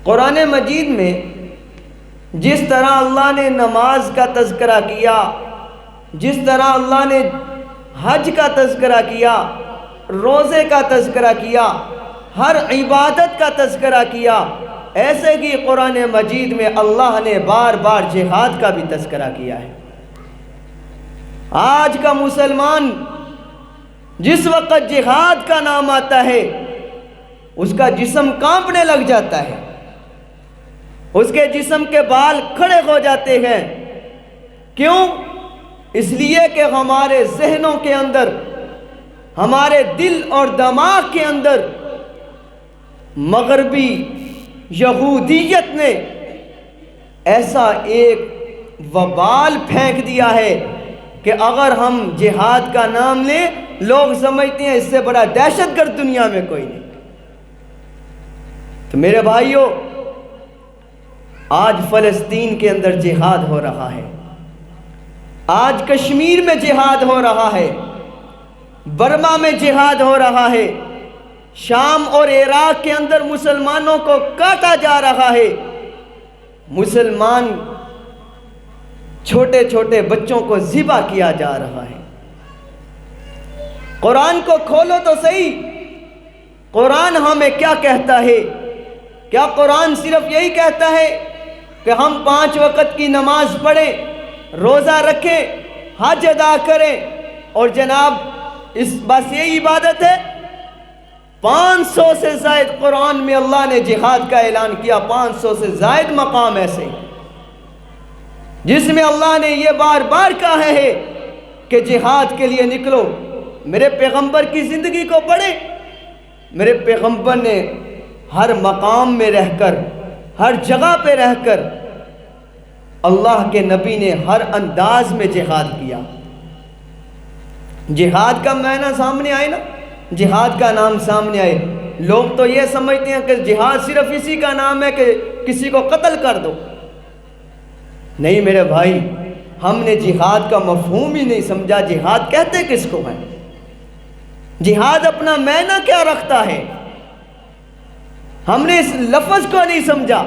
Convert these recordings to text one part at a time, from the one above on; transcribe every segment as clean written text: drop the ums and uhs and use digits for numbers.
قرآن مجید میں جس طرح اللہ نے نماز کا تذکرہ کیا، جس طرح اللہ نے حج کا تذکرہ کیا، روزے کا تذکرہ کیا، ہر عبادت کا تذکرہ کیا، ایسے ہی قرآن مجید میں اللہ نے بار بار جہاد کا بھی تذکرہ کیا ہے۔ آج کا مسلمان جس وقت جہاد کا نام آتا ہے اس کا جسم کانپنے لگ جاتا ہے، اس کے جسم کے بال کھڑے ہو جاتے ہیں۔ کیوں؟ اس لیے کہ ہمارے ذہنوں کے اندر، ہمارے دل اور دماغ کے اندر مغربی یہودیت نے ایسا ایک وبال پھینک دیا ہے کہ اگر ہم جہاد کا نام لیں لوگ سمجھتے ہیں اس سے بڑا دہشت گرد دنیا میں کوئی نہیں۔ تو میرے بھائیوں، آج فلسطین کے اندر جہاد ہو رہا ہے، آج کشمیر میں جہاد ہو رہا ہے، برما میں جہاد ہو رہا ہے، شام اور عراق کے اندر مسلمانوں کو کاٹا جا رہا ہے، مسلمان چھوٹے چھوٹے بچوں کو ذبح کیا جا رہا ہے۔ قرآن کو کھولو تو صحیح، قرآن ہمیں کیا کہتا ہے؟ کیا قرآن صرف یہی کہتا ہے کہ ہم 5 وقت کی نماز پڑھیں، روزہ رکھیں، حج ادا کریں اور جناب بس یہی عبادت ہے؟ 500 سے زائد قرآن میں اللہ نے جہاد کا اعلان کیا، 500 سے زائد مقام ایسے جس میں اللہ نے یہ بار بار کہا ہے کہ جہاد کے لیے نکلو۔ میرے پیغمبر کی زندگی کو پڑھیں، میرے پیغمبر نے ہر مقام میں رہ کر، ہر جگہ پہ رہ کر، اللہ کے نبی نے ہر انداز میں جہاد کیا۔ جہاد کا معنی سامنے آئے نا، جہاد کا نام سامنے آئے۔ لوگ تو یہ سمجھتے ہیں کہ جہاد صرف اسی کا نام ہے کہ کسی کو قتل کر دو۔ نہیں میرے بھائی، ہم نے جہاد کا مفہوم ہی نہیں سمجھا، جہاد کہتے کس کو ہیں؟ جہاد اپنا معنی کیا رکھتا ہے؟ ہم نے اس لفظ کو نہیں سمجھا،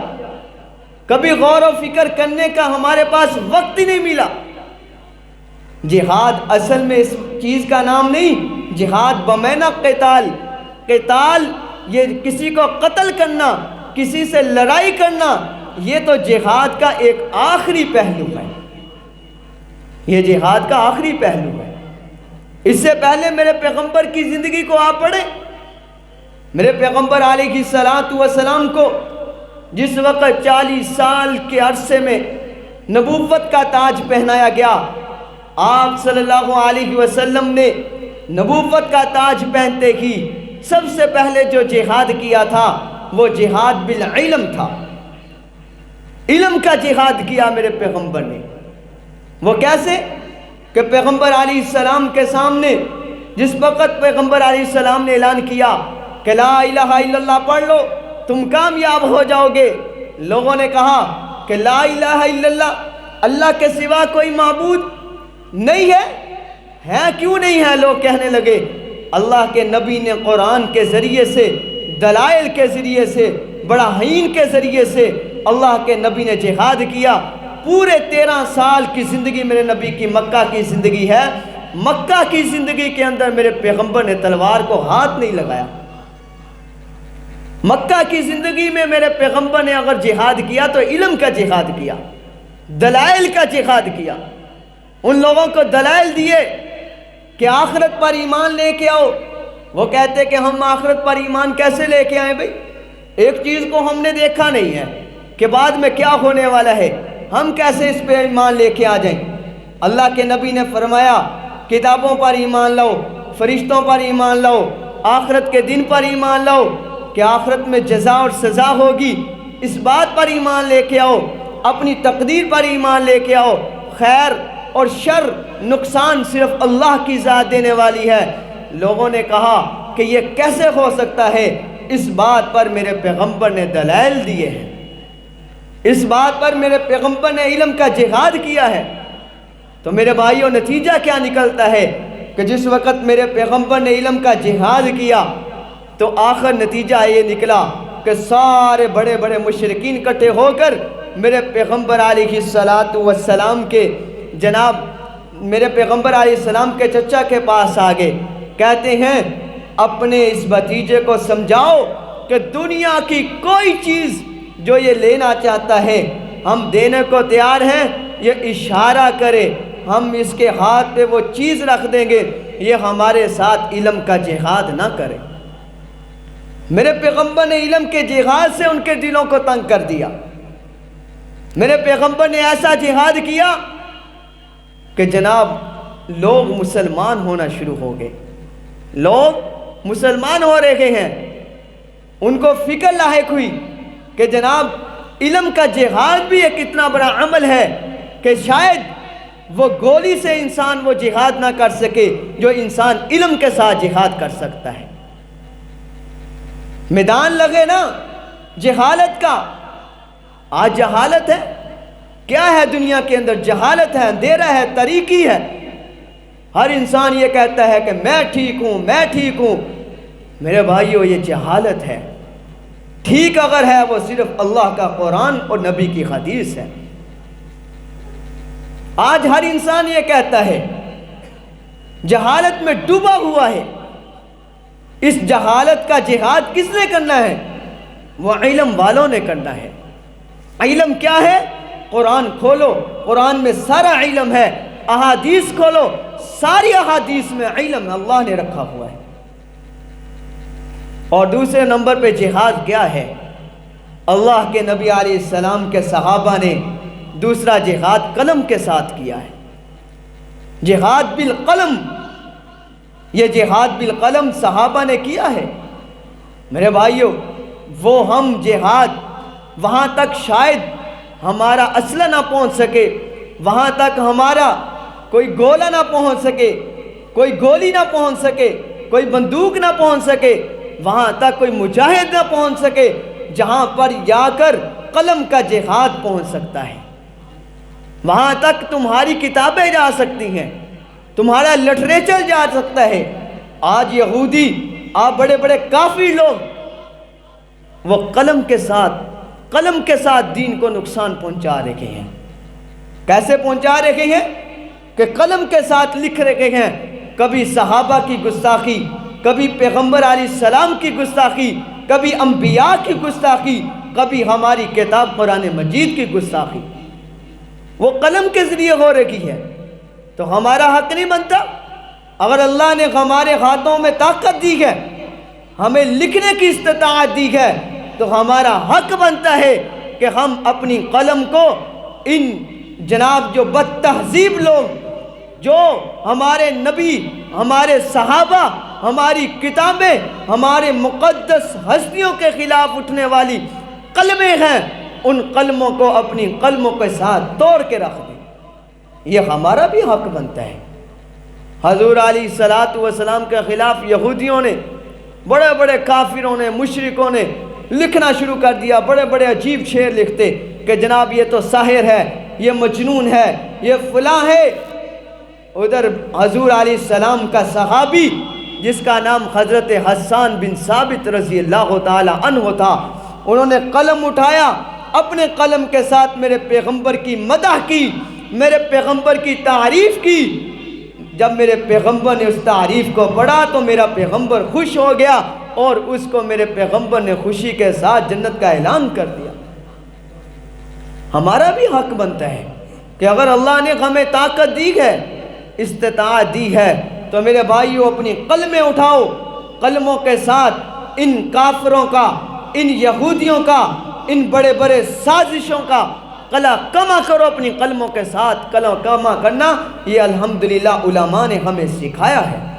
کبھی غور و فکر کرنے کا ہمارے پاس وقت ہی نہیں ملا۔ جہاد اصل میں اس چیز کا نام نہیں، جہاد بمعنی قتال، قتال یہ کسی کو قتل کرنا، کسی سے لڑائی کرنا، یہ تو جہاد کا ایک آخری پہلو ہے، یہ جہاد کا آخری پہلو ہے۔ اس سے پہلے میرے پیغمبر کی زندگی کو آپ پڑھیں، میرے پیغمبر علیہ السلام کو جس وقت 40 سال کے عرصے میں نبوت کا تاج پہنایا گیا، آپ صلی اللہ علیہ وسلم نے نبوت کا تاج پہنتے ہی سب سے پہلے جو جہاد کیا تھا وہ جہاد بالعلم تھا۔ علم کا جہاد کیا میرے پیغمبر نے۔ وہ کیسے؟ کہ پیغمبر علیہ السلام کے سامنے جس وقت پیغمبر علیہ السلام نے اعلان کیا کہ لا الہ الا اللہ پڑھ لو تم کامیاب ہو جاؤ گے، لوگوں نے کہا کہ لا الہ الا اللہ، اللہ کے سوا کوئی معبود نہیں ہے کیوں نہیں ہے؟ لوگ کہنے لگے اللہ کے نبی نے قرآن کے ذریعے سے، دلائل کے ذریعے سے، براہین کے ذریعے سے اللہ کے نبی نے جہاد کیا۔ پورے 13 سال کی زندگی میرے نبی کی مکہ کی زندگی ہے، مکہ کی زندگی کے اندر میرے پیغمبر نے تلوار کو ہاتھ نہیں لگایا۔ مکہ کی زندگی میں میرے پیغمبر نے اگر جہاد کیا تو علم کا جہاد کیا، دلائل کا جہاد کیا۔ ان لوگوں کو دلائل دیے کہ آخرت پر ایمان لے کے آؤ۔ وہ کہتے کہ ہم آخرت پر ایمان کیسے لے کے آئیں بھائی؟ ایک چیز کو ہم نے دیکھا نہیں ہے کہ بعد میں کیا ہونے والا ہے، ہم کیسے اس پہ ایمان لے کے آ جائیں؟ اللہ کے نبی نے فرمایا کتابوں پر ایمان لاؤ، فرشتوں پر ایمان لاؤ، آخرت کے دن پر ایمان لاؤ کہ آخرت میں جزا اور سزا ہوگی، اس بات پر ایمان لے کے آؤ، اپنی تقدیر پر ایمان لے کے آؤ، خیر اور شر نقصان صرف اللہ کی ذات دینے والی ہے۔ لوگوں نے کہا کہ یہ کیسے ہو سکتا ہے؟ اس بات پر میرے پیغمبر نے دلائل دیے ہیں، اس بات پر میرے پیغمبر نے علم کا جہاد کیا ہے۔ تو میرے بھائیوں، نتیجہ کیا نکلتا ہے کہ جس وقت میرے پیغمبر نے علم کا جہاد کیا تو آخر نتیجہ یہ نکلا کہ سارے بڑے بڑے مشرکین اکٹھے ہو کر میرے پیغمبر علیہ السلام کے جناب میرے پیغمبر علیہ السلام کے چچا کے پاس آگے کہتے ہیں اپنے اس بھتیجے کو سمجھاؤ کہ دنیا کی کوئی چیز جو یہ لینا چاہتا ہے ہم دینے کو تیار ہیں، یہ اشارہ کرے ہم اس کے ہاتھ پہ وہ چیز رکھ دیں گے، یہ ہمارے ساتھ علم کا جہاد نہ کرے۔ میرے پیغمبر نے علم کے جہاد سے ان کے دلوں کو تنگ کر دیا۔ میرے پیغمبر نے ایسا جہاد کیا کہ جناب لوگ مسلمان ہونا شروع ہو گئے، لوگ مسلمان ہو رہے ہیں۔ ان کو فکر لاحق ہوئی کہ جناب علم کا جہاد بھی ایک اتنا بڑا عمل ہے کہ شاید وہ گولی سے انسان وہ جہاد نہ کر سکے جو انسان علم کے ساتھ جہاد کر سکتا ہے۔ میدان لگے نا جہالت کا۔ آج جہالت ہے، کیا ہے دنیا کے اندر؟ جہالت ہے، اندھیرا ہے، تاریکی ہے۔ ہر انسان یہ کہتا ہے کہ میں ٹھیک ہوں، میں ٹھیک ہوں۔ میرے بھائیو یہ جہالت ہے۔ ٹھیک اگر ہے وہ صرف اللہ کا قرآن اور نبی کی حدیث ہے۔ آج ہر انسان یہ کہتا ہے، جہالت میں ڈوبا ہوا ہے۔ اس جہالت کا جہاد کس نے کرنا ہے؟ وہ علم والوں نے کرنا ہے۔ علم کیا ہے؟ قرآن کھولو، قرآن میں سارا علم ہے۔ احادیث کھولو، ساری احادیث میں علم اللہ نے رکھا ہوا ہے۔ اور دوسرے نمبر پہ جہاد کیا ہے؟ اللہ کے نبی علیہ السلام کے صحابہ نے دوسرا جہاد قلم کے ساتھ کیا ہے۔ جہاد بالقلم، یہ جہاد بالقلم صحابہ نے کیا ہے۔ میرے بھائیو وہ ہم جہاد وہاں تک شاید ہمارا اسلحہ نہ پہنچ سکے، وہاں تک ہمارا کوئی گولہ نہ پہنچ سکے، کوئی گولی نہ پہنچ سکے، کوئی بندوق نہ پہنچ سکے، وہاں تک کوئی مجاہد نہ پہنچ سکے جہاں پر جا کر قلم کا جہاد پہنچ سکتا ہے۔ وہاں تک تمہاری کتابیں جا سکتی ہیں، تمہارا لٹریچر جا سکتا ہے۔ آج یہودی، آپ بڑے بڑے کافر لوگ وہ قلم کے ساتھ دین کو نقصان پہنچا رہے ہیں۔ کیسے پہنچا رہے ہیں؟ کہ قلم کے ساتھ لکھ رہے ہیں، کبھی صحابہ کی گستاخی، کبھی پیغمبر علیہ السلام کی گستاخی، کبھی انبیاء کی گستاخی، کبھی ہماری کتاب قرآن مجید کی گستاخی۔ وہ قلم کے ذریعے ہو رہی ہے، تو ہمارا حق نہیں بنتا؟ اگر اللہ نے ہمارے ہاتھوں میں طاقت دی ہے، ہمیں لکھنے کی استطاعت دی ہے، تو ہمارا حق بنتا ہے کہ ہم اپنی قلم کو ان جناب جو بد تہذیب لوگ، جو ہمارے نبی، ہمارے صحابہ، ہماری کتابیں، ہمارے مقدس ہستیوں کے خلاف اٹھنے والی قلمیں ہیں، ان قلموں کو اپنی قلموں کے ساتھ توڑ کے رکھ دیں۔ یہ ہمارا بھی حق بنتا ہے۔ حضور علیہ السلام کے خلاف یہودیوں نے، بڑے بڑے کافروں نے، مشرکوں نے لکھنا شروع کر دیا۔ بڑے بڑے عجیب شعر لکھتے کہ جناب یہ تو ساحر ہے، یہ مجنون ہے، یہ فلاں ہے۔ ادھر حضور علیہ السلام کا صحابی جس کا نام حضرت حسان بن ثابت رضی اللہ تعالی عنہ تھا، انہوں نے قلم اٹھایا، اپنے قلم کے ساتھ میرے پیغمبر کی مدح کی، میرے پیغمبر کی تعریف کی۔ جب میرے پیغمبر نے اس تعریف کو پڑھا تو میرا پیغمبر خوش ہو گیا، اور اس کو میرے پیغمبر نے خوشی کے ساتھ جنت کا اعلان کر دیا۔ ہمارا بھی حق بنتا ہے کہ اگر اللہ نے ہمیں طاقت دی ہے، استطاعت دی ہے، تو میرے بھائیو اپنی قلمیں اٹھاؤ، قلموں کے ساتھ ان کافروں کا، ان یہودیوں کا، ان بڑے بڑے سازشوں کا قلع کما کرو۔ اپنی قلموں کے ساتھ قلع کما کرنا یہ الحمدللہ علماء نے ہمیں سکھایا ہے۔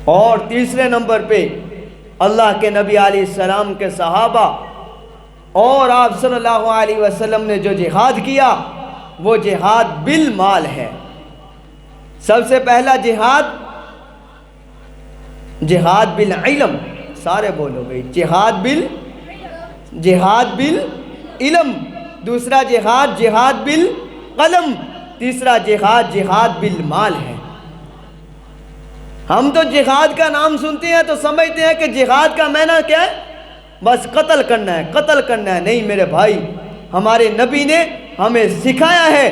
اور تیسرے نمبر پہ اللہ کے نبی علیہ السلام کے صحابہ اور آپ صلی اللہ علیہ وسلم نے جو جہاد کیا وہ جہاد بالمال ہے۔ سب سے پہلا جہاد بالعلم، سارے بولو گئی، جہاد بالعلم۔ دوسرا جہاد بالقلم۔ تیسرا جہاد بالمال ہے۔ ہم تو جہاد کا نام سنتے ہیں تو سمجھتے ہیں کہ جہاد کا معنی کیا ہے؟ بس قتل کرنا ہے، قتل کرنا ہے۔ نہیں میرے بھائی، ہمارے نبی نے ہمیں سکھایا ہے۔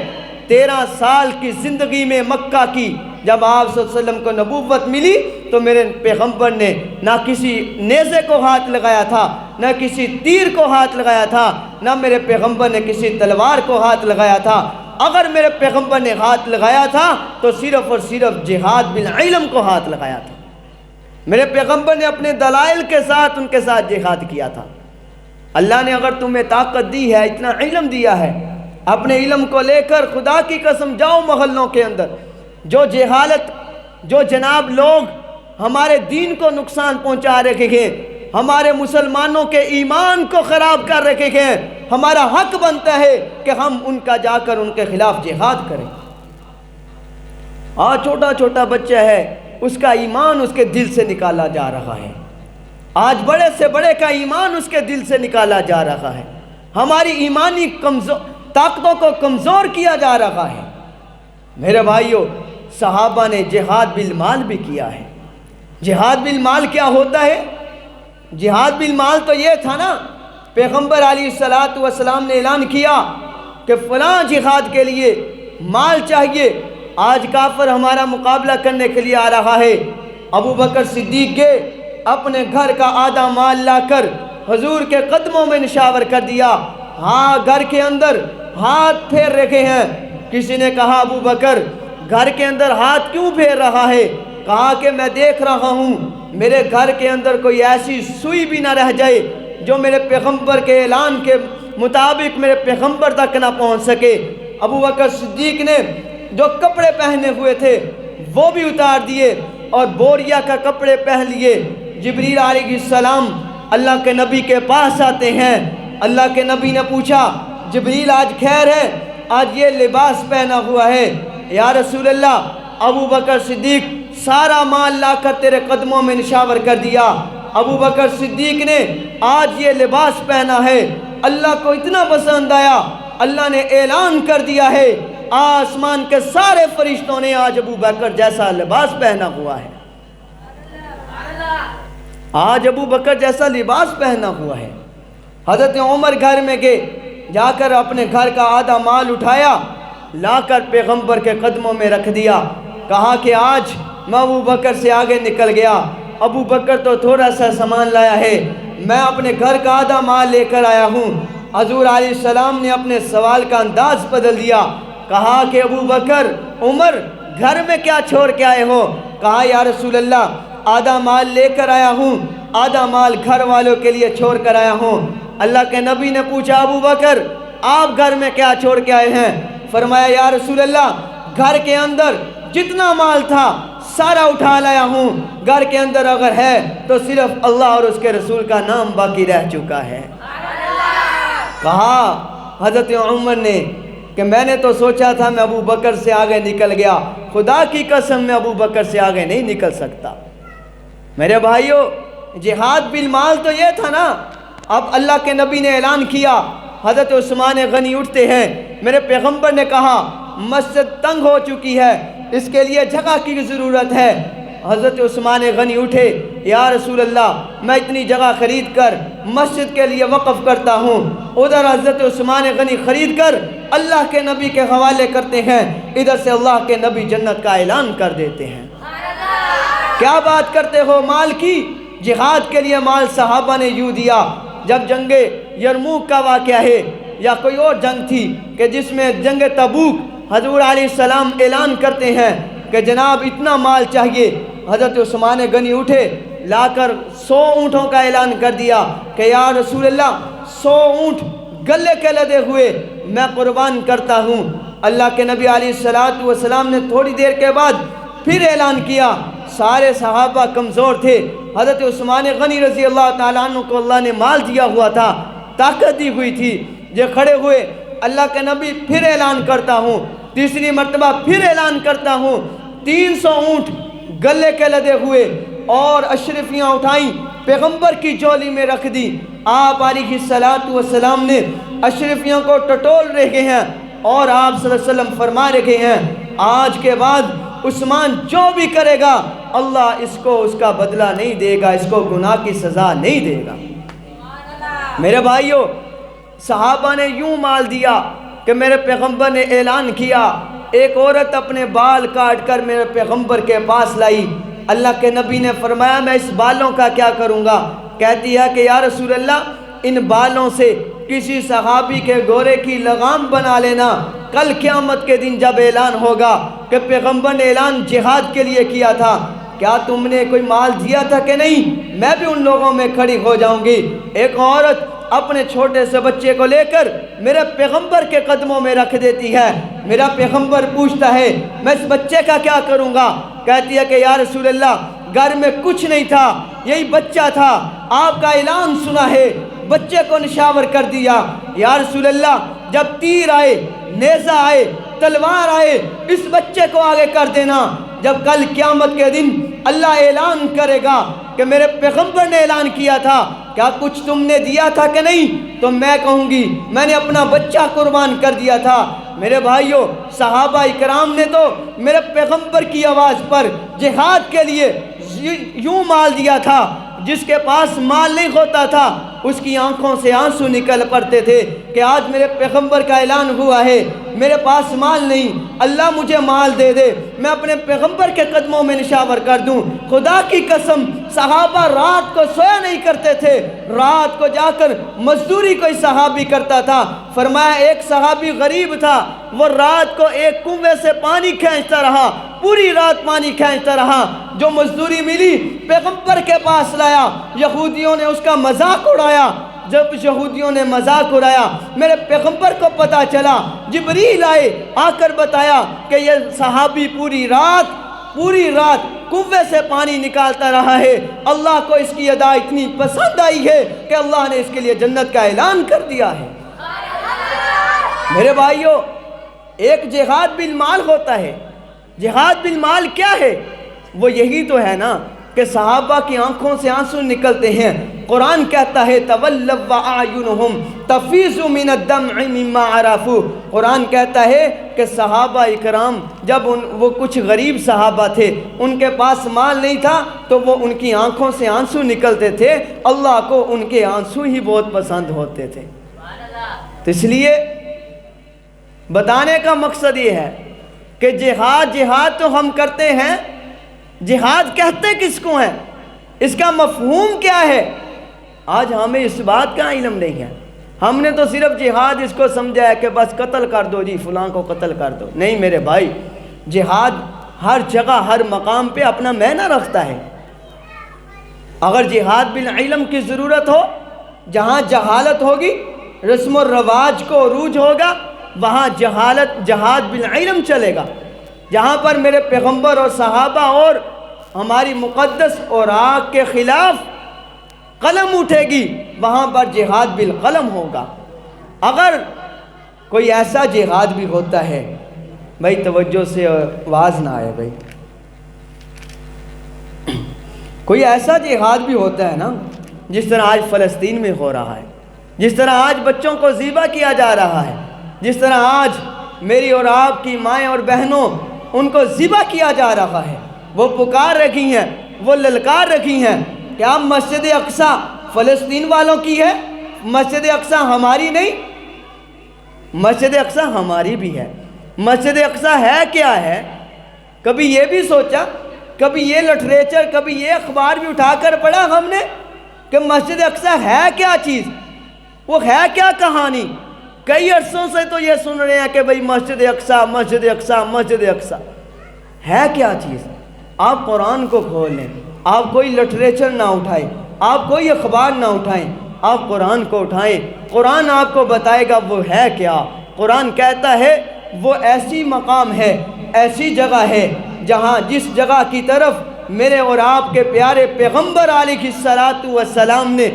13 سال کی زندگی میں مکہ کی جب آپ صلی اللہ علیہ وسلم کو نبوت ملی تو میرے پیغمبر نے نہ کسی نیزے کو ہاتھ لگایا تھا، نہ کسی تیر کو ہاتھ لگایا تھا، نہ میرے پیغمبر نے کسی تلوار کو ہاتھ لگایا تھا۔ اگر میرے پیغمبر نے ہاتھ لگایا تھا تو صرف اور صرف جہاد بالعلم کو ہاتھ لگایا تھا۔ میرے پیغمبر نے اپنے دلائل کے ساتھ ان کے ساتھ جہاد کیا تھا۔ اللہ نے اگر تمہیں طاقت دی ہے، اتنا علم دیا ہے، اپنے علم کو لے کر خدا کی قسم جاؤ محلوں کے اندر، جو جہالت، جو جناب لوگ ہمارے دین کو نقصان پہنچا رکھے ہیں، ہمارے مسلمانوں کے ایمان کو خراب کر رکھے ہیں، ہمارا حق بنتا ہے کہ ہم ان کا جا کر ان کے خلاف جہاد کریں۔ آج چھوٹا چھوٹا بچہ ہے، اس کا ایمان اس کے دل سے نکالا جا رہا ہے۔ آج بڑے سے بڑے کا ایمان اس کے دل سے نکالا جا رہا ہے۔ ہماری ایمانی طاقتوں کو کمزور کیا جا رہا ہے۔ میرے بھائیوں، صحابہ نے جہاد بالمال بھی کیا ہے۔ جہاد بالمال کیا ہوتا ہے؟ جہاد بالمال تو یہ تھا نا، پیغمبر علیہ السلام نے اعلان کیا کہ فلاں جہاد کے لیے مال چاہیے۔ آج کافر ہمارا مقابلہ کرنے کے لیے آ رہا ہے، ابو بکر صدیق کے اپنے گھر کا آدھا مال لا کر حضور کے قدموں میں نشاور کر دیا۔ ہاں، گھر کے اندر ہاتھ پھیر رکھے ہیں۔ کسی نے کہا ابو بکر گھر کے اندر ہاتھ کیوں پھیر رہا ہے؟ کہا کہ میں دیکھ رہا ہوں میرے گھر کے اندر کوئی ایسی سوئی بھی نہ رہ جائے جو میرے پیغمبر کے اعلان کے مطابق میرے پیغمبر تک نہ پہنچ سکے۔ ابو بکر صدیق نے جو کپڑے پہنے ہوئے تھے وہ بھی اتار دیے اور بوریا کا کپڑے پہن لیے۔ جبریل علیہ السلام اللہ کے نبی کے پاس آتے ہیں۔ اللہ کے نبی نے پوچھا جبریل آج خیر ہے؟ آج یہ لباس پہنا ہوا ہے۔ یا رسول اللہ، ابو بکر صدیق سارا مال لا کر تیرے قدموں میں نشاور کر دیا۔ ابو بکر صدیق نے آج یہ لباس پہنا ہے، اللہ کو اتنا پسند آیا، اللہ نے اعلان کر دیا ہے آسمان کے سارے فرشتوں نے آج ابو بکر جیسا لباس پہنا ہوا ہے۔ آج ابو بکر جیسا لباس پہنا ہوا ہے۔ حضرت عمر گھر میں گئے، جا کر اپنے گھر کا آدھا مال اٹھایا، لا کر پیغمبر کے قدموں میں رکھ دیا۔ کہا کہ آج میں ابو بکر سے آگے نکل گیا، ابو بکر تو تھوڑا سا سامان لایا ہے، میں اپنے گھر کا آدھا مال لے کر آیا ہوں۔ حضور علیہ السلام نے اپنے سوال کا انداز بدل دیا، کہا کہ ابو بکر، عمر گھر میں کیا چھوڑ کے آئے ہو؟ کہا یا رسول اللہ آدھا مال لے کر آیا ہوں، آدھا مال گھر والوں کے لیے چھوڑ کر آیا ہوں۔ اللہ کے نبی نے پوچھا ابو بکر آپ گھر میں کیا چھوڑ کے آئے ہیں؟ فرمایا یا رسول اللہ گھر کے اندر جتنا مال تھا سارا اٹھا لایا ہوں، گھر کے اندر اگر ہے تو صرف اللہ اور اس کے رسول کا نام باقی رہ چکا ہے۔ کہا حضرت عمر نے کہ میں نے تو سوچا تھا میں ابو بکر سے آگے نکل گیا، خدا کی قسم میں ابو بکر سے آگے نہیں نکل سکتا۔ میرے بھائیوں، جہاد بالمال تو یہ تھا نا۔ اب اللہ کے نبی نے اعلان کیا، حضرت عثمان غنی اٹھتے ہیں، میرے پیغمبر نے کہا مسجد تنگ ہو چکی ہے، اس کے لیے جگہ کی ضرورت ہے۔ حضرت عثمان غنی اٹھے، یا رسول اللہ میں اتنی جگہ خرید کر مسجد کے لیے وقف کرتا ہوں۔ ادھر حضرت عثمان غنی خرید کر اللہ کے نبی کے حوالے کرتے ہیں، ادھر سے اللہ کے نبی جنت کا اعلان کر دیتے ہیں۔ کیا بات کرتے ہو مال کی؟ جہاد کے لیے مال صحابہ نے یوں دیا۔ جب جنگ یرموک کا واقعہ ہے یا کوئی اور جنگ تھی کہ جس میں جنگ تبوک، حضور علیہ السلام اعلان کرتے ہیں کہ جناب اتنا مال چاہیے۔ حضرت عثمان غنی اٹھے، لا کر 100 اونٹوں کا اعلان کر دیا کہ یا رسول اللہ 100 اونٹ گلے کے لدے ہوئے میں قربان کرتا ہوں۔ اللہ کے نبی علیہ السلام نے تھوڑی دیر کے بعد پھر اعلان کیا۔ سارے صحابہ کمزور تھے، حضرت عثمان غنی رضی اللہ تعالیٰ عنہ کو اللہ نے مال دیا ہوا تھا، طاقت دی ہوئی تھی، جو کھڑے ہوئے اللہ کے نبی پھر اعلان کرتا ہوں، تیسری مرتبہ پھر اعلان کرتا ہوں، 300 اونٹ گلے کے لدے ہوئے اور اشرفیاں اٹھائیں، پیغمبر کی جولی میں رکھ دی۔ آپ علیہ السلام نے اشرفیوں کو ٹٹول رہے ہیں اور آپ صلی اللہ علیہ وسلم فرما رہے ہیں آج کے بعد عثمان جو بھی کرے گا اللہ اس کو اس کا بدلہ نہیں دے گا، اس کو گناہ کی سزا نہیں دے گا۔ میرے بھائیوں، صحابہ نے یوں مال دیا کہ میرے پیغمبر نے اعلان کیا، ایک عورت اپنے بال کاٹ کر میرے پیغمبر کے پاس لائی۔ اللہ کے نبی نے فرمایا میں اس بالوں کا کیا کروں گا؟ کہتی ہے کہ یا رسول اللہ، ان بالوں سے کسی صحابی کے گھوڑے کی لگام بنا لینا، کل قیامت کے دن جب اعلان ہوگا کہ پیغمبر نے اعلان جہاد کے لیے کیا تھا، کیا تم نے کوئی مال دیا تھا کہ نہیں؟ میں بھی ان لوگوں میں کھڑی ہو جاؤں گی۔ ایک عورت اپنے چھوٹے سے بچے کو لے کر میرے پیغمبر کے قدموں میں رکھ دیتی ہے۔ میرا پیغمبر پوچھتا ہے میں اس بچے کا کیا کروں گا؟ کہتی ہے کہ یا رسول اللہ، گھر میں کچھ نہیں تھا، یہی بچہ تھا، آپ کا اعلان سنا ہے، بچے کو نشاور کر دیا۔ یا رسول اللہ، جب تیر آئے، نیزہ آئے، تلوار آئے، اس بچے کو آگے کر دینا، جب کل قیامت کے دن اللہ اعلان کرے گا کہ میرے پیغمبر نے اعلان کیا تھا، کیا کچھ تم نے دیا تھا کہ نہیں؟ تو میں کہوں گی میں نے اپنا بچہ قربان کر دیا تھا۔ میرے بھائیوں، صحابہ اکرام نے تو میرے پیغمبر کی آواز پر جہاد کے لیے یوں مال دیا تھا، جس کے پاس مال نہیں ہوتا تھا اس کی آنکھوں سے آنسو نکل پڑتے تھے کہ آج میرے پیغمبر کا اعلان ہوا ہے، میرے پاس مال نہیں، اللہ مجھے مال دے دے، میں اپنے پیغمبر کے قدموں میں نشاور کر دوں۔ خدا کی قسم، صحابہ رات کو سویا نہیں کرتے تھے، رات کو جا کر مزدوری کوئی صحابی کرتا تھا۔ فرمایا ایک صحابی غریب تھا، وہ رات کو ایک کنویں سے پانی کھینچتا رہا، پوری رات پانی کھینچتا رہا، جو مزدوری ملی پیغمبر کے پاس لایا، یہودیوں نے اس کا مذاق اڑایا۔ جب یہودیوں نے مذاق اڑایا، میرے پیغمبر کو پتا چلا، جبریل آئے، آ کر بتایا کہ یہ صحابی پوری رات کنویں سے پانی نکالتا رہا ہے، اللہ کو اس کی ادا اتنی پسند آئی ہے کہ اللہ نے اس کے لیے جنت کا اعلان کر دیا ہے۔ میرے بھائیوں، ایک جہاد بالمال ہوتا ہے۔ جہاد بالمال کیا ہے؟ وہ یہی تو ہے نا کہ صحابہ کی آنکھوں سے آنسو نکلتے ہیں۔ قرآن کہتا ہے تَوَلَّوْا وَأَعْيُنُهُمْ تَفِيضُ مِنَ الدَّمْعِ مِمَّا عَرَفُوا۔ قرآن کہتا ہے کہ صحابہ اکرام جب وہ کچھ غریب صحابہ تھے، ان کے پاس مال نہیں تھا، تو وہ ان کی آنکھوں سے آنسو نکلتے تھے، اللہ کو ان کے آنسو ہی بہت پسند ہوتے تھے۔ تو اس لیے بتانے کا مقصد یہ ہے کہ جہاد تو ہم کرتے ہیں، جہاد کہتے کس کو ہیں، اس کا مفہوم کیا ہے؟ آج ہمیں اس بات کا علم نہیں ہے۔ ہم نے تو صرف جہاد اس کو سمجھا ہے کہ بس قتل کر دو جی، فلاں کو قتل کر دو۔ نہیں میرے بھائی، جہاد ہر جگہ ہر مقام پہ اپنا معنی رکھتا ہے۔ اگر جہاد بالعلم کی ضرورت ہو، جہاں جہالت ہوگی، رسم و رواج کو عروج ہوگا، وہاں جہاد بالعلم چلے گا۔ جہاں پر میرے پیغمبر اور صحابہ اور ہماری مقدس اوراق کے خلاف قلم اٹھے گی، وہاں پر جہاد بالقلم ہوگا۔ اگر کوئی ایسا جہاد بھی ہوتا ہے، بھائی توجہ سے آواز نہ آئے بھائی، کوئی ایسا جہاد بھی ہوتا ہے نا جس طرح آج فلسطین میں ہو رہا ہے، جس طرح آج بچوں کو ذبح کیا جا رہا ہے، جس طرح آج میری اور آپ کی مائیں اور بہنوں ان کو ذبح کیا جا رہا ہے، وہ پکار رکھی ہیں، وہ للکار رکھی ہیں، کیا مسجد اقصی فلسطین والوں کی ہے؟ مسجد اقصی ہماری نہیں؟ مسجد اقصی ہماری بھی ہے۔ مسجد اقصی ہے کیا ہے؟ کبھی یہ بھی سوچا، کبھی یہ لٹریچر، کبھی یہ اخبار بھی اٹھا کر پڑھا ہم نے کہ مسجد اقصی ہے کیا چیز، وہ ہے کیا کہانی؟ کئی عرصوں سے تو یہ سن رہے ہیں کہ بھئی مسجد اقصی، مسجد اقصی، مسجد اقصی ہے کیا چیز؟ آپ قرآن کو کھولیں، آپ کوئی لٹریچر نہ اٹھائیں، آپ کوئی اخبار نہ اٹھائیں، آپ قرآن کو اٹھائیں، قرآن آپ کو بتائے گا وہ ہے کیا۔ قرآن کہتا ہے وہ ایسی مقام ہے، ایسی جگہ ہے جہاں جس جگہ کی طرف میرے اور آپ کے پیارے پیغمبر علیہ السلام نے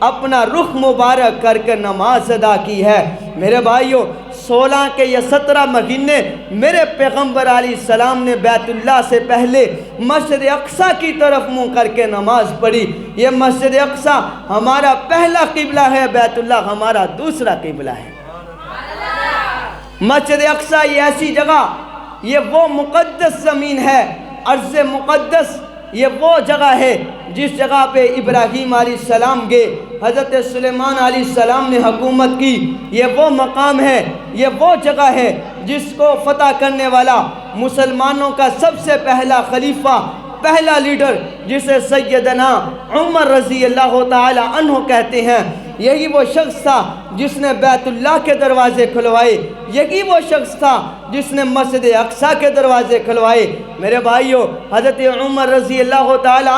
اپنا رخ مبارک کر کے نماز ادا کی ہے۔ میرے بھائیوں، 16 کے یا 17 مہینے میرے پیغمبر علیہ السلام نے بیت اللہ سے پہلے مسجد اقصی کی طرف منہ کر کے نماز پڑھی۔ یہ مسجد اقصی ہمارا پہلا قبلہ ہے، بیت اللہ ہمارا دوسرا قبلہ ہے۔ مسجد اقصی یہ ایسی جگہ، یہ وہ مقدس زمین ہے، ارض مقدس، یہ وہ جگہ ہے جس جگہ پہ ابراہیم علیہ السلام گئے، حضرت سلیمان علیہ السلام نے حکومت کی، یہ وہ مقام ہے، یہ وہ جگہ ہے جس کو فتح کرنے والا مسلمانوں کا سب سے پہلا خلیفہ، پہلا لیڈر، جسے سیدنا عمر رضی اللہ تعالی عنہ کہتے ہیں، یہی وہ شخص تھا جس نے بیت اللہ کے دروازے کھلوائے، یہی وہ شخص تھا جس نے مسجد اقصیٰ کے دروازے کھلوائے۔ میرے بھائیو، حضرت عمر رضی اللہ تعالی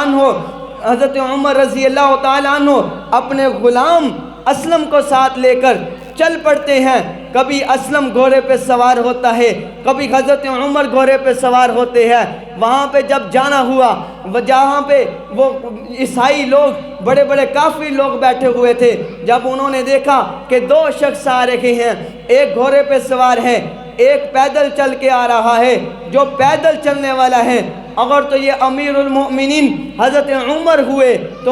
عنہ اپنے غلام اسلم کو ساتھ لے کر چل پڑتے ہیں۔ کبھی اسلم گھوڑے پہ سوار ہوتا ہے، کبھی حضرت عمر گھوڑے پہ سوار ہوتے ہیں۔ وہاں پہ جب جانا ہوا، جہاں پہ وہ عیسائی لوگ، بڑے بڑے کافی لوگ بیٹھے ہوئے تھے، جب انہوں نے دیکھا کہ دو شخص آ رہے ہیں، ایک گھوڑے پہ سوار ہے، ایک پیدل چل کے آ رہا ہے، جو پیدل چلنے والا ہے اگر تو یہ امیر المؤمنین حضرت عمر ہوئے تو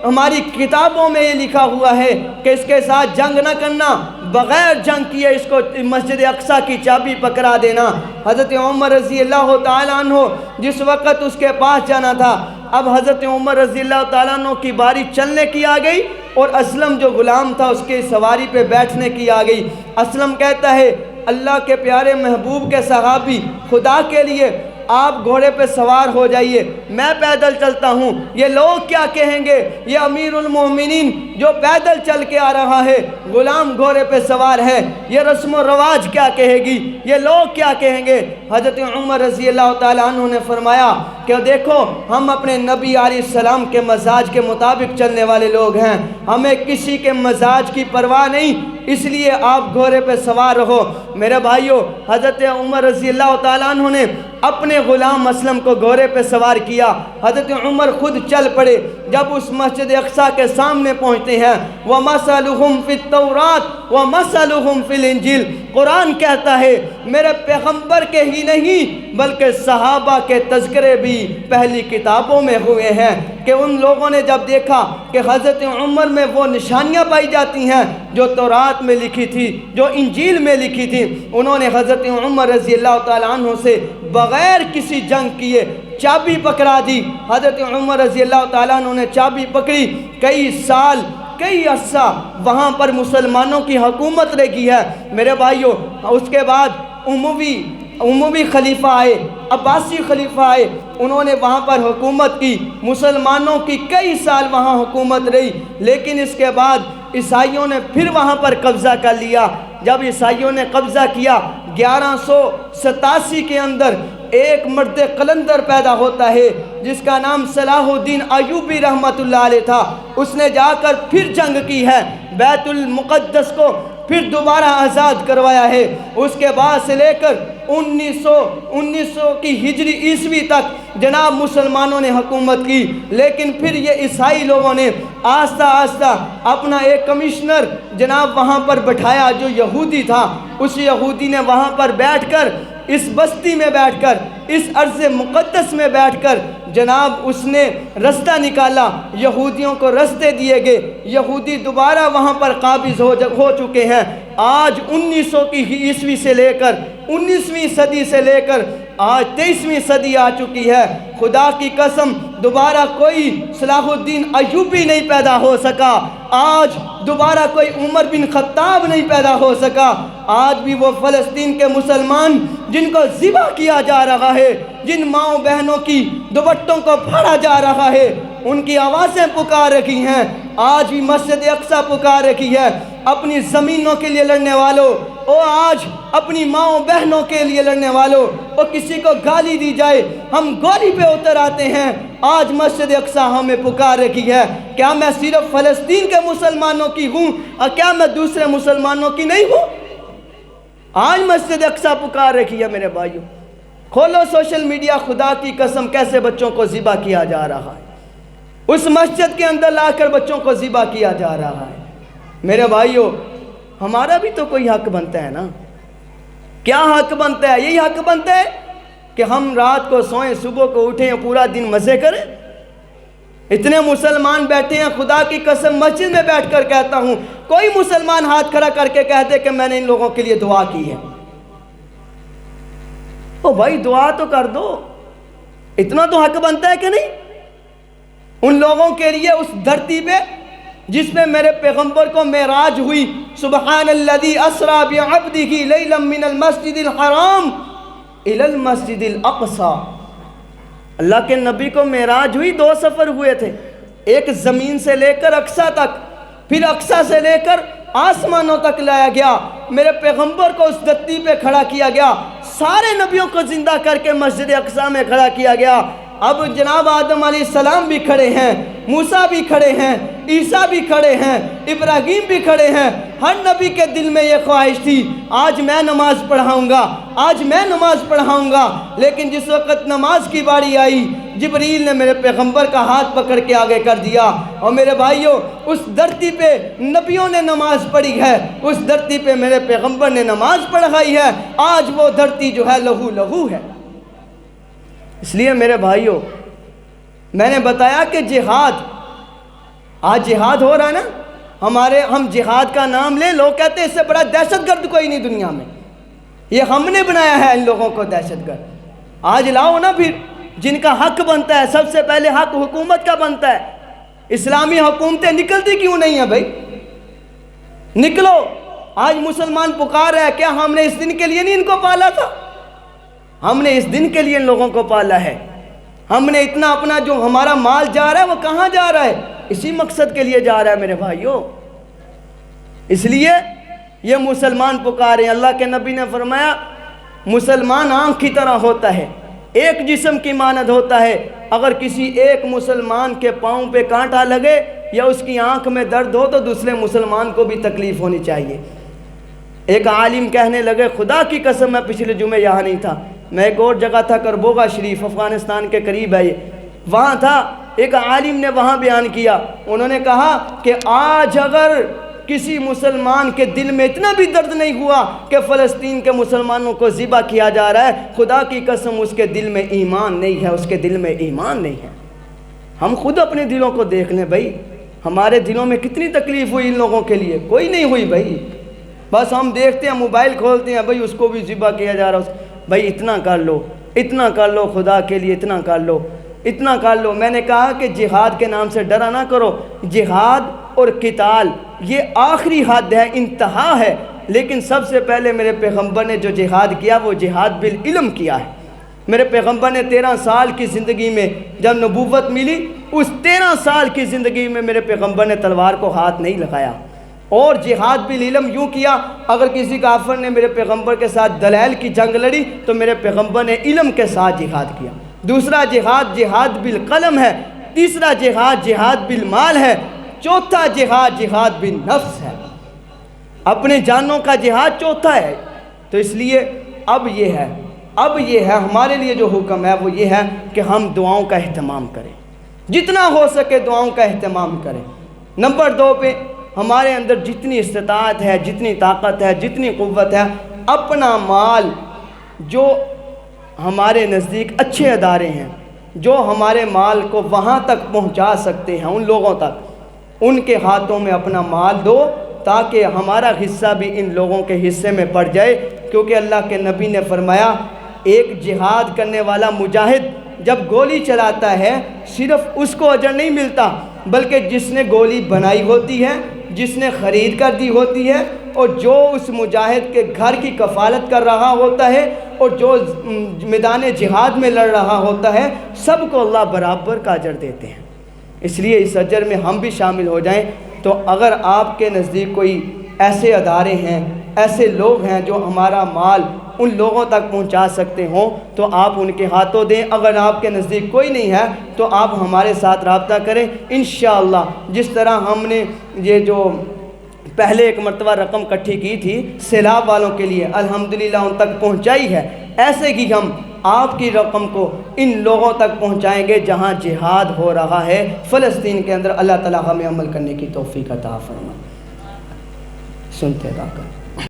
ہماری کتابوں میں یہ لکھا ہوا ہے کہ اس کے ساتھ جنگ نہ کرنا، بغیر جنگ کیے اس کو مسجد اقصیٰ کی چابی پکڑا دینا۔ حضرت عمر رضی اللہ تعالیٰ عنہ جس وقت اس کے پاس جانا تھا، اب حضرت عمر رضی اللہ تعالیٰ عنہ کی باری چلنے کی آ گئی اور اسلم جو غلام تھا اس کے سواری پہ بیٹھنے کی آ گئی۔ اسلم کہتا ہے، اللہ کے پیارے محبوب کے صحابی، خدا کے لیے آپ گھوڑے پہ سوار ہو جائیے، میں پیدل چلتا ہوں، یہ لوگ کیا کہیں گے؟ یہ امیر المومنین جو پیدل چل کے آ رہا ہے، غلام گھوڑے پہ سوار ہے، یہ رسم و رواج کیا کہے گی؟ یہ لوگ کیا کہیں گے؟ حضرت عمر رضی اللہ تعالیٰ عنہ نے فرمایا کہ دیکھو، ہم اپنے نبی علیہ السلام کے مزاج کے مطابق چلنے والے لوگ ہیں، ہمیں کسی کے مزاج کی پرواہ نہیں، اس لیے آپ گھوڑے پہ سوار رہو۔ میرے بھائیو، حضرت عمر رضی اللہ تعالیٰ عنہ نے اپنے غلام اسلم کو گھوڑے پہ سوار کیا، حضرت عمر خود چل پڑے۔ جب اس مسجد اقصیٰ کے سامنے پہنچتے ہیں، وَمَثَلُهُمْ فِي التَّوْرَاتِ وَمَثَلُهُمْ فِي الْإِنْجِيلِ، قرآن کہتا ہے میرے پیغمبر کے ہی نہیں بلکہ صحابہ کے تذکرے بھی پہلی کتابوں میں ہوئے ہیں، کہ ان لوگوں نے جب دیکھا کہ حضرت عمر میں وہ نشانیاں پائی جاتی ہیں جو تورات میں لکھی تھی، جو انجیل میں لکھی تھی، انہوں نے حضرت عمر رضی اللہ تعالیٰ عنہ سے بغیر کسی جنگ کیے چابی پکڑا دی۔ حضرت عمر رضی اللہ تعالیٰ عنہ نے چابی پکڑی، کئی سال، کئی عرصہ وہاں پر مسلمانوں کی حکومت رہی ہے۔ میرے بھائیوں، اس کے بعد اموی خلیفہ آئے، عباسی خلیفہ آئے، انہوں نے وہاں پر حکومت کی، مسلمانوں کی کئی سال وہاں حکومت رہی، لیکن اس کے بعد عیسائیوں نے پھر وہاں پر قبضہ کر لیا۔ جب عیسائیوں نے قبضہ کیا، 1187 کے اندر ایک مرد قلندر پیدا ہوتا ہے جس کا نام صلاح الدین ایوبی رحمت اللہ علیہ تھا۔ اس نے جا کر پھر جنگ کی ہے، بیت المقدس کو پھر دوبارہ آزاد کروایا ہے۔ اس کے بعد سے لے کر 1900 کی ہجری عیسوی تک جناب مسلمانوں نے حکومت کی، لیکن پھر یہ عیسائی لوگوں نے آہستہ آہستہ اپنا ایک کمشنر جناب وہاں پر بٹھایا جو یہودی تھا۔ اس یہودی نے وہاں پر بیٹھ کر، اس بستی میں بیٹھ کر، اس ارض مقدس میں بیٹھ کر جناب اس نے رستہ نکالا، یہودیوں کو رستے دیے گئے، یہودی دوبارہ وہاں پر قابض ہو چکے ہیں۔ آج 1900 کی عیسوی سے لے کر 19ویں صدی سے لے کر آج 23ویں صدی آ چکی ہے۔ خدا کی قسم، دوبارہ کوئی صلاح الدین ایوبی نہیں پیدا ہو سکا، آج دوبارہ کوئی عمر بن خطاب نہیں پیدا ہو سکا۔ آج بھی وہ فلسطین کے مسلمان جن کو ذبح کیا جا رہا ہے، جن ماؤں بہنوں کی دوپٹوں کو پھاڑا جا رہا ہے، ان کی آوازیں پکار رکھی ہیں۔ آج بھی مسجد اقصیٰ پکار رکھی ہے۔ اپنی زمینوں کے لیے لڑنے والوں، او آج اپنی ماؤں بہنوں کے لیے لڑنے والوں، او کسی کو گالی دی جائے ہم گولی پہ اتر آتے ہیں۔ آج مسجد اقصیٰ ہمیں پکار رکھی ہے۔ کیا میں صرف فلسطین کے مسلمانوں کی ہوں اور کیا میں دوسرے مسلمانوں کی نہیں ہوں؟ آج مسجد اقصیٰ پکار رکھی ہے۔ میرے بھائیوں، کھولو سوشل میڈیا، خدا کی قسم کیسے بچوں کو ذبح کیا جا رہا ہے، اس مسجد کے اندر لا کر بچوں کو ذبح کیا جا رہا ہے۔ میرے بھائیوں، ہمارا بھی تو کوئی حق بنتا ہے نا؟ کیا حق بنتا ہے؟ یہی حق بنتا ہے کہ ہم رات کو سوئیں، صبح کو اٹھیں، پورا دن مزے کریں۔ اتنے مسلمان بیٹھے ہیں، خدا کی قسم مسجد میں بیٹھ کر کہتا ہوں، کوئی مسلمان ہاتھ کھڑا کر کے کہہ دے کہ میں نے ان لوگوں کے لیے دعا کی ہے۔ او بھائی، دعا تو کر دو، اتنا تو حق بنتا ہے کہ نہیں؟ ان لوگوں کے لیے اس دھرتی پہ جس میں میرے پیغمبر کو معراج ہوئی، سبحان الذی اسریٰ بعبدہ لیلا من المسجد الحرام الی المسجد الاقصی۔ اللہ کے نبی کو معراج ہوئی، 2 سفر ہوئے تھے، ایک زمین سے لے کر اقصیٰ تک، پھر اقصیٰ سے لے کر آسمانوں تک لایا گیا، میرے پیغمبر کو اس دھرتی پہ کھڑا کیا گیا، سارے نبیوں کو زندہ کر کے مسجد اقصیٰ میں کھڑا کیا گیا۔ اب جناب آدم علیہ السلام بھی کھڑے ہیں، موسیٰ بھی کھڑے ہیں، عیسیٰ بھی کھڑے ہیں، ابراہیم بھی کھڑے ہیں۔ ہر نبی کے دل میں یہ خواہش تھی، آج میں نماز پڑھاؤں گا، آج میں نماز پڑھاؤں گا۔ لیکن جس وقت نماز کی باری آئی، جبریل نے میرے پیغمبر کا ہاتھ پکڑ کے آگے کر دیا، اور میرے بھائیوں اس دھرتی پہ نبیوں نے نماز پڑھی ہے، اس دھرتی پہ میرے پیغمبر نے نماز پڑھائی ہے، آج وہ دھرتی جو ہے لہو لہو ہے۔ اس لیے میرے بھائیوں میں نے بتایا کہ جہاد، آج جہاد ہو رہا ہے نا، ہم جہاد کا نام لیں، لوگ کہتے ہیں اس سے بڑا دہشت گرد کوئی نہیں دنیا میں، یہ ہم نے بنایا ہے ان لوگوں کو دہشت گرد۔ آج لاؤ نا پھر جن کا حق بنتا ہے، سب سے پہلے حق حکومت کا بنتا ہے، اسلامی حکومتیں نکلتی کیوں نہیں ہیں بھائی؟ نکلو، آج مسلمان پکار رہے ہیں، کیا ہم نے اس دن کے لیے نہیں ان کو پالا تھا؟ ہم نے اس دن کے لیے ان لوگوں کو پالا ہے، ہم نے اتنا اپنا جو ہمارا مال جا رہا ہے وہ کہاں جا رہا ہے؟ اسی مقصد کے لیے جا رہا ہے میرے بھائیوں۔ اس لیے یہ مسلمان پکارے ہیں۔ اللہ کے نبی نے فرمایا مسلمان آنکھ کی طرح ہوتا ہے، ایک جسم کی مانند ہوتا ہے، اگر کسی ایک مسلمان کے پاؤں پہ کانٹا لگے یا اس کی آنکھ میں درد ہو تو دوسرے مسلمان کو بھی تکلیف ہونی چاہیے۔ ایک عالم کہنے لگے خدا کی قسم میں پچھلے جمعے یہاں نہیں تھا، میں ایک اور جگہ تھا، کربوگا شریف، افغانستان کے قریب ہے یہ، وہاں تھا، ایک عالم نے وہاں بیان کیا، انہوں نے کہا کہ آج اگر کسی مسلمان کے دل میں اتنا بھی درد نہیں ہوا کہ فلسطین کے مسلمانوں کو ذبح کیا جا رہا ہے، خدا کی قسم اس کے دل میں ایمان نہیں ہے، اس کے دل میں ایمان نہیں ہے۔ ہم خود اپنے دلوں کو دیکھ لیں بھائی، ہمارے دلوں میں کتنی تکلیف ہوئی ان لوگوں کے لیے؟ کوئی نہیں ہوئی بھائی، بس ہم دیکھتے ہیں، موبائل کھولتے ہیں، بھائی اس کو بھی ذبح کیا جا رہا ہے، بھائی اتنا کر لو، اتنا کر لو، خدا کے لیے اتنا کر لو، اتنا کر لو۔ میں نے کہا کہ جہاد کے نام سے ڈرا نہ کرو، جہاد اور قتال یہ آخری حد ہے، انتہا ہے، لیکن سب سے پہلے میرے پیغمبر نے جو جہاد کیا وہ جہاد بالعلم کیا ہے۔ میرے پیغمبر نے 13 سال کی زندگی میں جب نبوت ملی، اس 13 سال کی زندگی میں میرے پیغمبر نے تلوار کو ہاتھ نہیں لگایا، اور جہاد بالعلم یوں کیا، اگر کسی کافر نے میرے پیغمبر کے ساتھ دلائل کی جنگ لڑی تو میرے پیغمبر نے علم کے ساتھ جہاد کیا۔ دوسرا جہاد جہاد بالقلم ہے، تیسرا جہاد جہاد بالمال ہے، چوتھا جہاد جہاد بالنفس ہے، اپنے جانوں کا جہاد چوتھا ہے۔ تو اس لیے اب یہ ہے ہمارے لیے جو حکم ہے وہ یہ ہے کہ ہم دعاؤں کا اہتمام کریں، جتنا ہو سکے دعاؤں کا اہتمام کریں۔ نمبر 2 پہ ہمارے اندر جتنی استطاعت ہے، جتنی طاقت ہے، جتنی قوت ہے، اپنا مال جو ہمارے نزدیک اچھے ادارے ہیں، جو ہمارے مال کو وہاں تک پہنچا سکتے ہیں، ان لوگوں تک، ان کے ہاتھوں میں اپنا مال دو تاکہ ہمارا حصہ بھی ان لوگوں کے حصے میں پڑ جائے۔ کیونکہ اللہ کے نبی نے فرمایا ایک جہاد کرنے والا مجاہد جب گولی چلاتا ہے صرف اس کو اجر نہیں ملتا، بلکہ جس نے گولی بنائی ہوتی ہے، جس نے خرید کر دی ہوتی ہے، اور جو اس مجاہد کے گھر کی کفالت کر رہا ہوتا ہے، اور جو میدان جہاد میں لڑ رہا ہوتا ہے، سب کو اللہ برابر کا اجر دیتے ہیں۔ اس لیے اس اجر میں ہم بھی شامل ہو جائیں۔ تو اگر آپ کے نزدیک کوئی ایسے ادارے ہیں، ایسے لوگ ہیں جو ہمارا مال ان لوگوں تک پہنچا سکتے ہوں تو آپ ان کے ہاتھوں دیں۔ اگر آپ کے نزدیک کوئی نہیں ہے تو آپ ہمارے ساتھ رابطہ کریں انشاءاللہ۔ جس طرح ہم نے یہ جو پہلے ایک مرتبہ رقم اکٹھی کی تھی سیلاب والوں کے لیے، الحمدللہ ان تک پہنچائی ہے، ایسے ہی ہم آپ کی رقم کو ان لوگوں تک پہنچائیں گے جہاں جہاد ہو رہا ہے فلسطین کے اندر۔ اللہ تعالیٰ ہمیں عمل کرنے کی توفیق عطا فرمائے۔ سنتے رہا کر